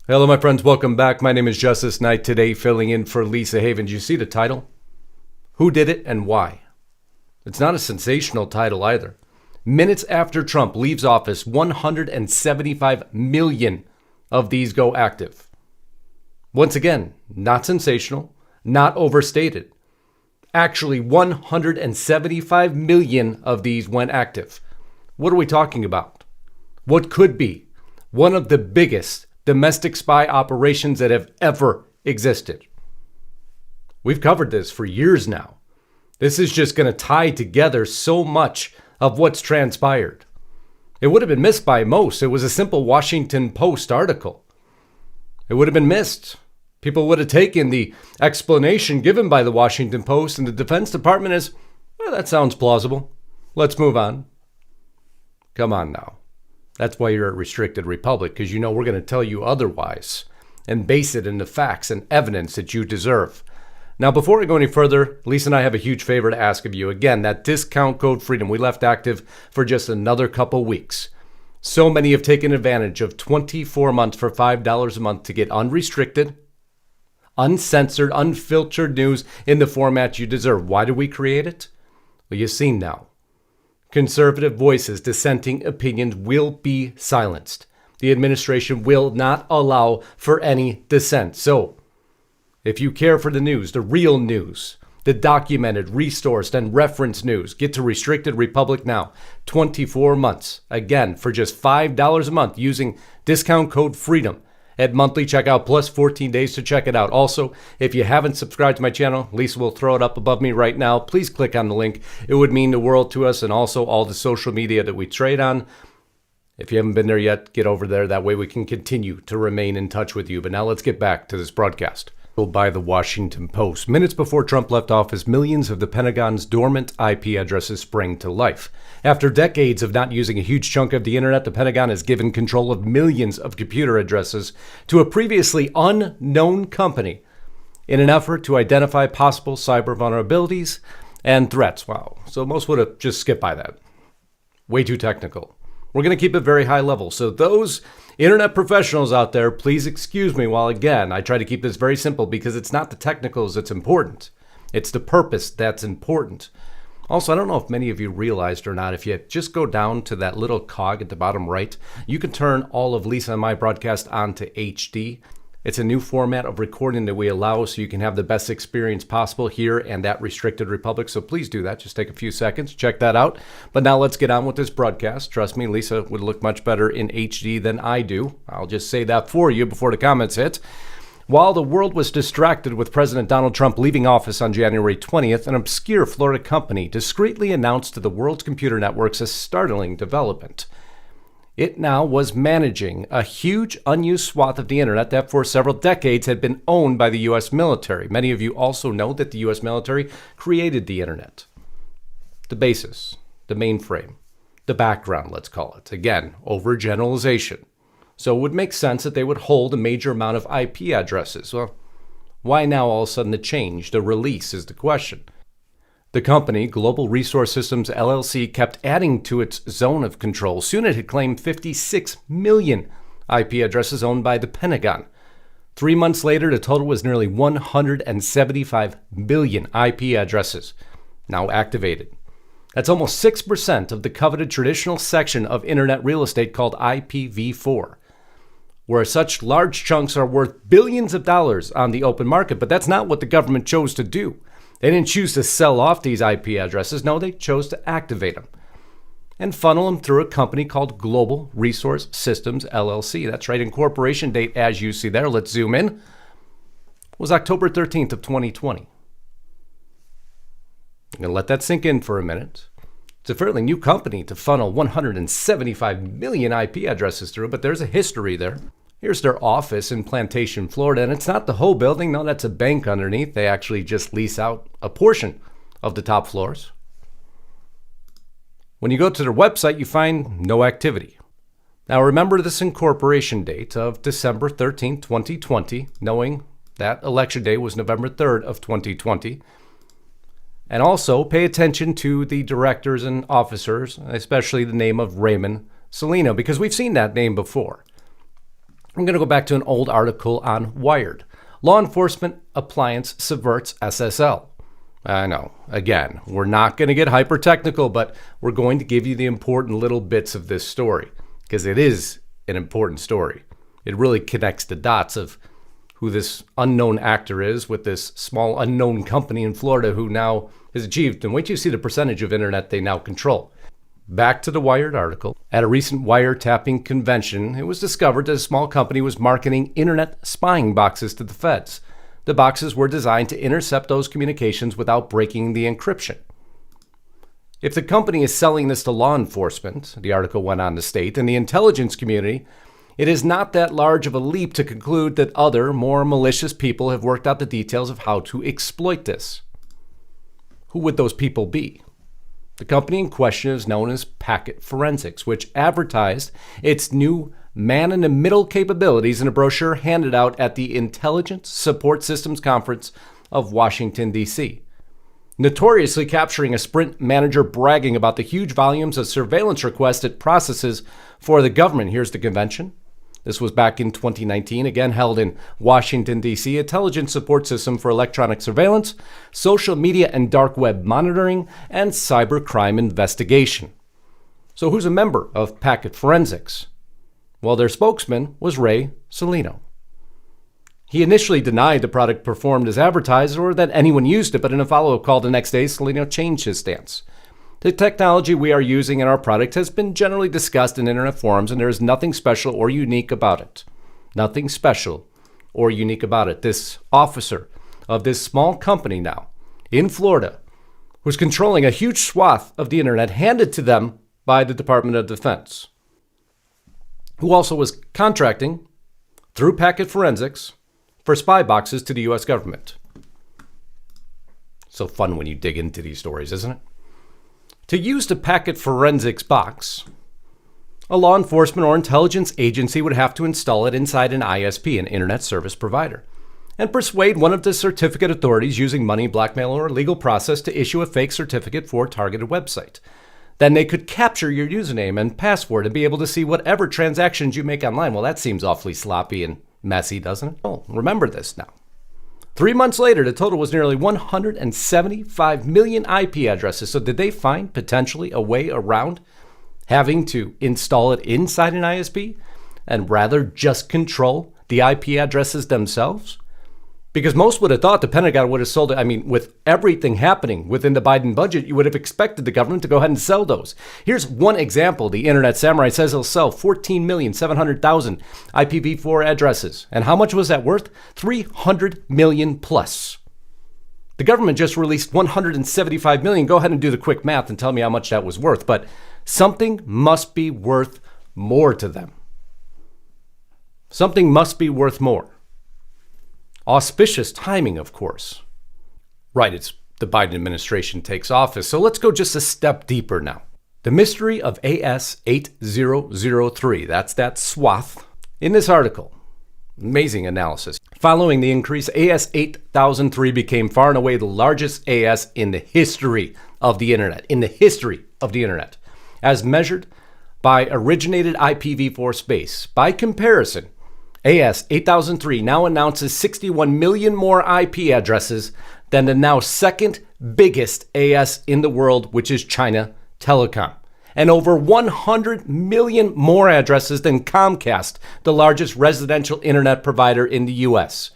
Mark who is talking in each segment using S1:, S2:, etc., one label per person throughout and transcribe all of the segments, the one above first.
S1: Hello, my friends. Welcome back. My name is Justice Knight. Today, filling in for Lisa Haven. Did you see the title? Who did it and why? It's not a sensational title either. Minutes after Trump leaves office, 175 million of these go active. Once again, not sensational, not overstated. Actually, 175 million of these went active. What are we talking about? What could be one of the biggest domestic spy operations that have ever existed? We've covered this for years now. This is just going to tie together so much of what's transpired. It would have been missed by most. It was a simple Washington Post article. It would have been missed. People would have taken the explanation given by the Washington Post and the Defense Department as, well, that sounds plausible. Let's move on. Come on now. That's why you're a restricted republic, because you know we're going to tell you otherwise and base it in the facts and evidence that you deserve. Now, before I go any further, Lisa and I have a huge favor to ask of you. Again, that discount code FREEDOM, we left active for just another couple weeks. So many have taken advantage of 24 months for $5 a month to get unrestricted, uncensored, unfiltered news in the format you deserve. Why did we create it? Well, you've seen now. Conservative voices, dissenting opinions will be silenced. The administration will not allow for any dissent. So, if you care for the news, the real news, the documented, resourced, and referenced news, get to Restricted Republic now. 24 months. Again, for just $5 a month using discount code FREEDOM at monthly checkout plus 14 days to check it out. Also, if you haven't subscribed to my channel, Lisa will throw it up above me right now. Please click on the link. It would mean the world to us, and also all the social media that we trade on. If you haven't been there yet, get over there. That way we can continue to remain in touch with you. But now let's get back to this broadcast. By the Washington Post. Minutes before Trump left office, millions of the Pentagon's dormant IP addresses sprang to life. After decades of not using a huge chunk of the internet, the Pentagon has given control of millions of computer addresses to a previously unknown company in an effort to identify possible cyber vulnerabilities and threats. Wow. So most would have just skipped by that. Way too technical. We're going to keep it very high level. So those internet professionals out there, please excuse me while, again, I try to keep this very simple because it's not the technicals that's important. It's the purpose that's important. Also, I don't know if many of you realized or not, if you just go down to that little cog at the bottom right, you can turn all of Lisa and my broadcast onto HD. It's a new format of recording that we allow so you can have the best experience possible here and at Restricted Republic. So please do that. Just take a few seconds. Check that out. But now let's get on with this broadcast. Trust me, Lisa would look much better in HD than I do. I'll just say that for you before the comments hit. While the world was distracted with President Donald Trump leaving office on January 20th, an obscure Florida company discreetly announced to the world's computer networks a startling development. It now was managing a huge unused swath of the internet that for several decades had been owned by the U.S. military. Many of you also know that the U.S. military created the internet. The basis, the mainframe, the background, let's call it. Again, overgeneralization. So it would make sense that they would hold a major amount of IP addresses. Well, why now all of a sudden the change, the release is the question. The company, Global Resource Systems LLC, kept adding to its zone of control. Soon it had claimed 56 million IP addresses owned by the Pentagon. 3 months later, the total was nearly 175 billion IP addresses now activated. That's almost 6% of the coveted traditional section of internet real estate called IPv4, where such large chunks are worth billions of dollars on the open market. But that's not what the government chose to do. They didn't choose to sell off these IP addresses. No, they chose to activate them and funnel them through a company called Global Resource Systems LLC. That's right. Incorporation date, as you see there, let's zoom in, was October 13th of 2020. I'm going to let that sink in for a minute. It's a fairly new company to funnel 175 million IP addresses through, but there's a history there. Here's their office in Plantation, Florida, and it's not the whole building. No, that's a bank underneath. They actually just lease out a portion of the top floors. When you go to their website, you find no activity. Now, remember this incorporation date of December 13, 2020, knowing that election day was November 3rd of 2020. And also pay attention to the directors and officers, especially the name of Raymond Celino, because we've seen that name before. I'm going to go back to an old article on Wired. Law enforcement appliance subverts SSL. I know, again, we're not going to get hyper technical, but we're going to give you the important little bits of this story because it is an important story. It really connects the dots of who this unknown actor is with this small unknown company in Florida who now has achieved. And wait till you see the percentage of internet they now control. Back to the Wired article. At a recent wiretapping convention, it was discovered that a small company was marketing internet spying boxes to the feds. The boxes were designed to intercept those communications without breaking the encryption. If the company is selling this to law enforcement, the article went on to state, and the intelligence community, it is not that large of a leap to conclude that other, more malicious people have worked out the details of how to exploit this. Who would those people be? The company in question is known as Packet Forensics, which advertised its new man-in-the-middle capabilities in a brochure handed out at the Intelligence Support Systems Conference of Washington, D.C. Notoriously capturing a Sprint manager bragging about the huge volumes of surveillance requests it processes for the government. Here's the convention. This was back in 2019, again held in Washington, D.C. Intelligence Support System for Electronic Surveillance, Social Media and Dark Web Monitoring, and Cybercrime Investigation. So who's a member of Packet Forensics? Well, their spokesman was Ray Salino. He initially denied the product performed as advertised or that anyone used it, but in a follow-up call the next day, Salino changed his stance. The technology we are using in our product has been generally discussed in internet forums, and there is nothing special or unique about it. Nothing special or unique about it. This officer of this small company now in Florida was controlling a huge swath of the internet handed to them by the Department of Defense, who also was contracting through Packet Forensics for spy boxes to the U.S. government. So fun when you dig into these stories, isn't it? To use the Packet Forensics box, a law enforcement or intelligence agency would have to install it inside an ISP, an internet service provider, and persuade one of the certificate authorities using money, blackmail, or legal process to issue a fake certificate for a targeted website. Then they could capture your username and password and be able to see whatever transactions you make online. Well, that seems awfully sloppy and messy, doesn't it? Oh, remember this now. 3 months later, the total was nearly 175 million IP addresses. So did they find potentially a way around having to install it inside an ISP and rather just control the IP addresses themselves? Because most would have thought the Pentagon would have sold it. I mean, with everything happening within the Biden budget, you would have expected the government to go ahead and sell those. Here's one example. The Internet Samurai says he'll sell 14,700,000 IPv4 addresses. And how much was that worth? 300 million plus. The government just released 175 million. Go ahead and do the quick math and tell me how much that was worth. But something must be worth more to them. Something must be worth more. Auspicious timing, of course. Right, it's the Biden administration takes office. So let's go just a step deeper now. The mystery of AS8003, that's that swath. In this article, amazing analysis. Following the increase, AS8003 became far and away the largest AS in the history of the internet. In the history of the internet. As measured by originated IPv4 space. By comparison, AS8003 now announces 61 million more IP addresses than the now second biggest AS in the world, which is China Telecom, and over 100 million more addresses than Comcast, the largest residential internet provider in the US.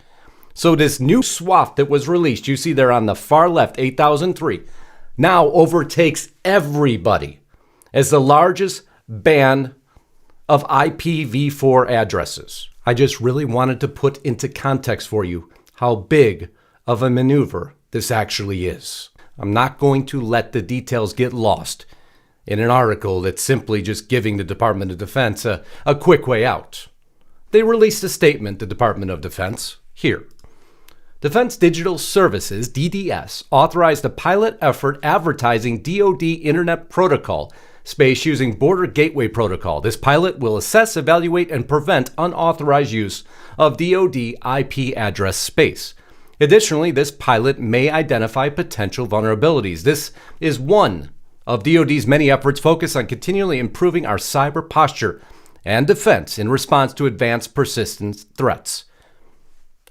S1: So this new swath that was released, you see there on the far left, 8003, now overtakes everybody as the largest band of IPv4 addresses. I just really wanted to put into context for you how big of a maneuver this actually is. I'm not going to let the details get lost in an article that's simply just giving the Department of Defense a quick way out. They released a statement, the Department of Defense, here. Defense Digital Services, DDS, authorized a pilot effort advertising DoD Internet Protocol space using Border Gateway Protocol. This pilot will assess, evaluate, and prevent unauthorized use of DoD IP address space. Additionally, this pilot may identify potential vulnerabilities. This is one of DoD's many efforts focused on continually improving our cyber posture and defense in response to advanced persistent threats.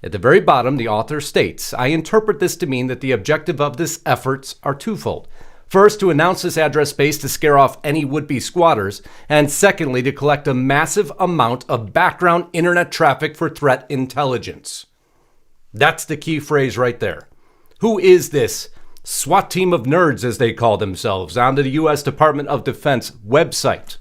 S1: At the very bottom, the author states, I interpret this to mean that the objective of this efforts are twofold. First, to announce this address space to scare off any would-be squatters, and secondly, to collect a massive amount of background internet traffic for threat intelligence. That's the key phrase right there. Who is this SWAT team of nerds, as they call themselves, on the U.S. Department of Defense website?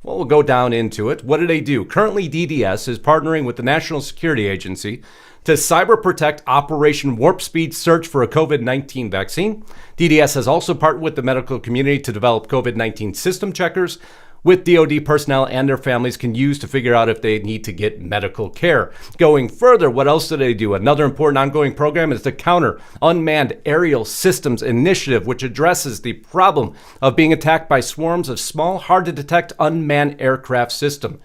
S1: Well, we'll go down into it. What do they do? Currently, DDS is partnering with the National Security Agency to cyber protect Operation Warp Speed search for a COVID-19 vaccine. DDS has also partnered with the medical community to develop COVID-19 system checkers, with DoD personnel and their families can use to figure out if they need to get medical care. Going further, what else do they do? Another important ongoing program is the Counter Unmanned Aerial Systems Initiative, which addresses the problem of being attacked by swarms of small, hard-to-detect unmanned aircraft system.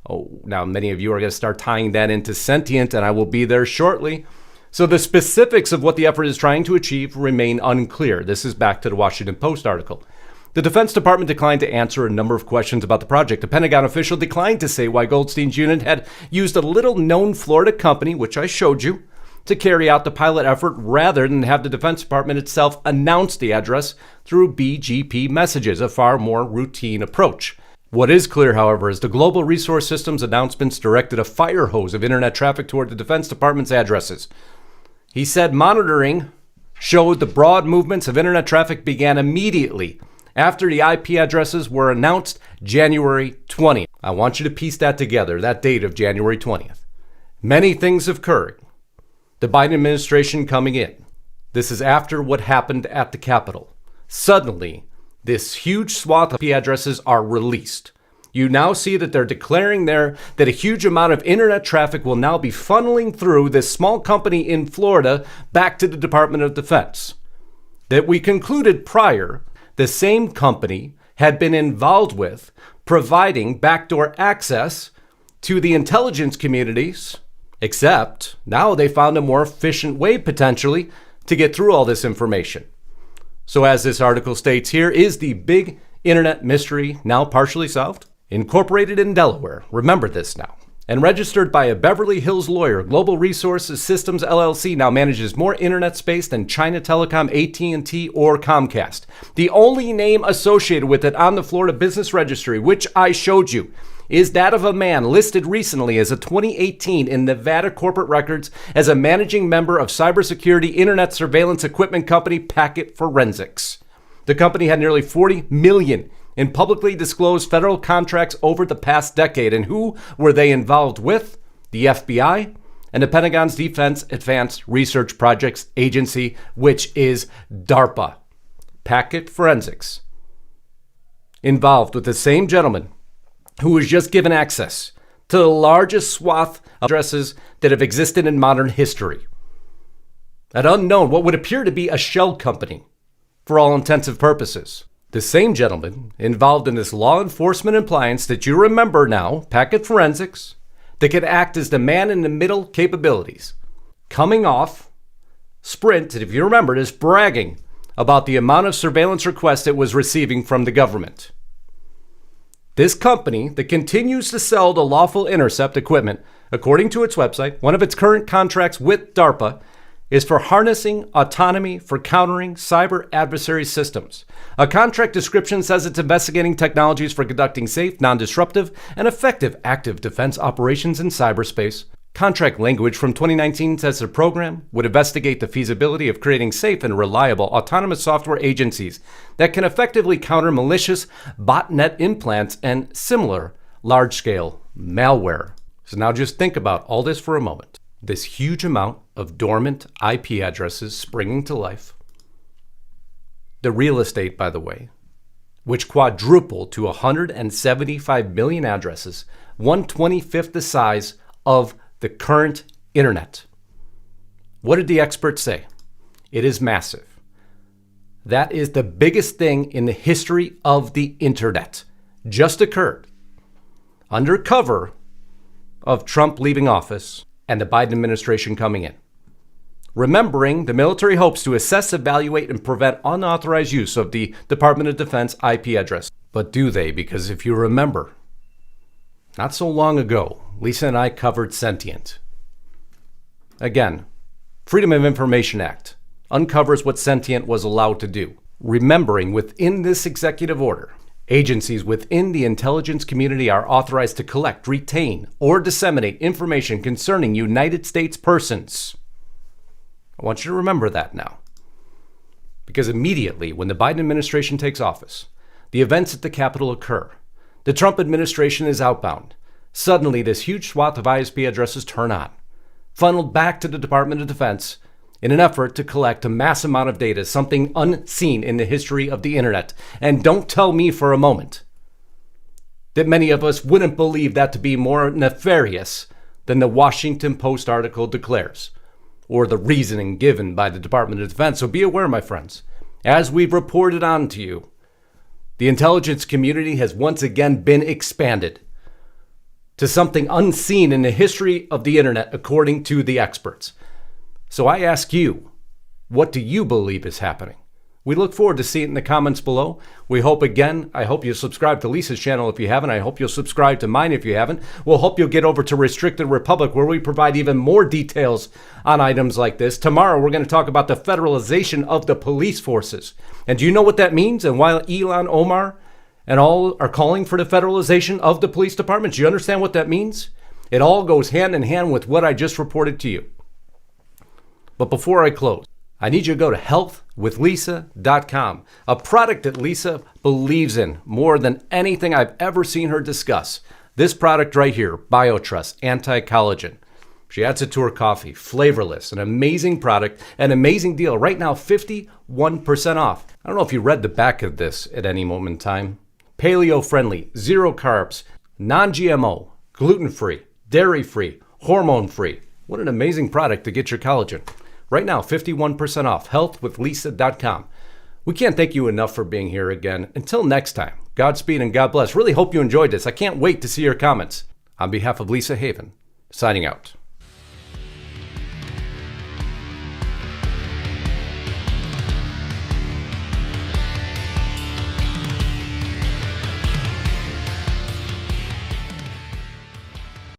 S1: Oh, now many of you are going to start tying that into sentient, and I will be there shortly. So the specifics of what the effort is trying to achieve remain unclear. This is back to the Washington Post article. The Defense Department declined to answer a number of questions about the project. The Pentagon official declined to say why Goldstein's unit had used a little-known Florida company, which I showed you, to carry out the pilot effort rather than have the Defense Department itself announce the address through BGP messages, a far more routine approach. What is clear, however, is the Global Resource Systems announcements directed a fire hose of internet traffic toward the Defense Department's addresses. He said monitoring showed the broad movements of internet traffic began immediately after the IP addresses were announced January 20th. I want you to piece that together, that date of January 20th. Many things have occurred. The Biden administration coming in. This is after what happened at the Capitol. Suddenly, this huge swath of IP addresses are released. You now see that they're declaring there that a huge amount of internet traffic will now be funneling through this small company in Florida back to the Department of Defense. That we concluded prior, the same company had been involved with providing backdoor access to the intelligence communities, except now they found a more efficient way potentially to get through all this information. So as this article states here, is the big internet mystery now partially solved? Incorporated in Delaware, remember this now, and registered by a Beverly Hills lawyer, Global Resources Systems LLC now manages more internet space than China Telecom, AT&T, or Comcast. The only name associated with it on the Florida Business Registry, which I showed you, is that of a man listed recently as a 2018 in Nevada corporate records as a managing member of cybersecurity internet surveillance equipment company Packet Forensics. The company had nearly $40 million in publicly disclosed federal contracts over the past decade. And who were they involved with? The FBI and the Pentagon's Defense Advanced Research Projects Agency, which is DARPA. Packet Forensics. Involved with the same gentleman who was just given access to the largest swath of addresses that have existed in modern history. An unknown, what would appear to be a shell company, for all intensive purposes. The same gentleman involved in this law enforcement appliance that you remember now, Packet Forensics, that could act as the man-in-the-middle capabilities. Coming off Sprint, if you remember, is bragging about the amount of surveillance requests it was receiving from the government. This company that continues to sell the lawful intercept equipment, according to its website, one of its current contracts with DARPA is for harnessing autonomy for countering cyber adversary systems. A contract description says it's investigating technologies for conducting safe, non-disruptive, and effective active defense operations in cyberspace. Contract language from 2019 says the program would investigate the feasibility of creating safe and reliable autonomous software agencies that can effectively counter malicious botnet implants and similar large-scale malware. So now just think about all this for a moment. This huge amount of dormant IP addresses springing to life. The real estate, by the way, which quadrupled to 175 million addresses, 1/25 the size of the current internet. What did the experts say? It is massive. That is the biggest thing in the history of the internet. Just occurred under cover of Trump leaving office and the Biden administration coming in. Remembering the military hopes to assess, evaluate, and prevent unauthorized use of the Department of Defense IP address. But do they? Because if you remember, Not so long ago, Lisa and I covered Sentient. Again, Freedom of Information Act uncovers what Sentient was allowed to do. Remembering within this executive order, agencies within the intelligence community are authorized to collect, retain, or disseminate information concerning United States persons. I want you to remember that now. Because immediately when the Biden administration takes office, the events at the Capitol occur. The Trump administration is outbound. Suddenly, this huge swath of ISP addresses turn on, funneled back to the Department of Defense in an effort to collect a mass amount of data, something unseen in the history of the internet. And don't tell me for a moment that many of us wouldn't believe that to be more nefarious than the Washington Post article declares, or the reasoning given by the Department of Defense. So be aware, my friends, as we've reported on to you, the intelligence community has once again been expanded to something unseen in the history of the internet, according to the experts. So I ask you, what do you believe is happening? We look forward to seeing it in the comments below. I hope you'll subscribe to Lisa's channel if you haven't. I hope you'll subscribe to mine if you haven't. We'll hope you'll get over to Restricted Republic, where we provide even more details on items like this. Tomorrow, we're going to talk about the federalization of the police forces. And do you know what that means? And while Ilhan Omar and all are calling for the federalization of the police department, do you understand what that means? It all goes hand in hand with what I just reported to you. But before I close, I need you to go to healthwithlisa.com, a product that Lisa believes in more than anything I've ever seen her discuss. This product right here, BioTrust Anti-Collagen. She adds it to her coffee, flavorless, an amazing product, an amazing deal. Right now, 51% off. I don't know if you read the back of this at any moment in time. Paleo-friendly, zero carbs, non-GMO, gluten-free, dairy-free, hormone-free. What an amazing product to get your collagen. Right now, 51% off, healthwithlisa.com. We can't thank you enough for being here again. Until next time, Godspeed and God bless. Really hope you enjoyed this. I can't wait to see your comments. On behalf of Lisa Haven, signing out.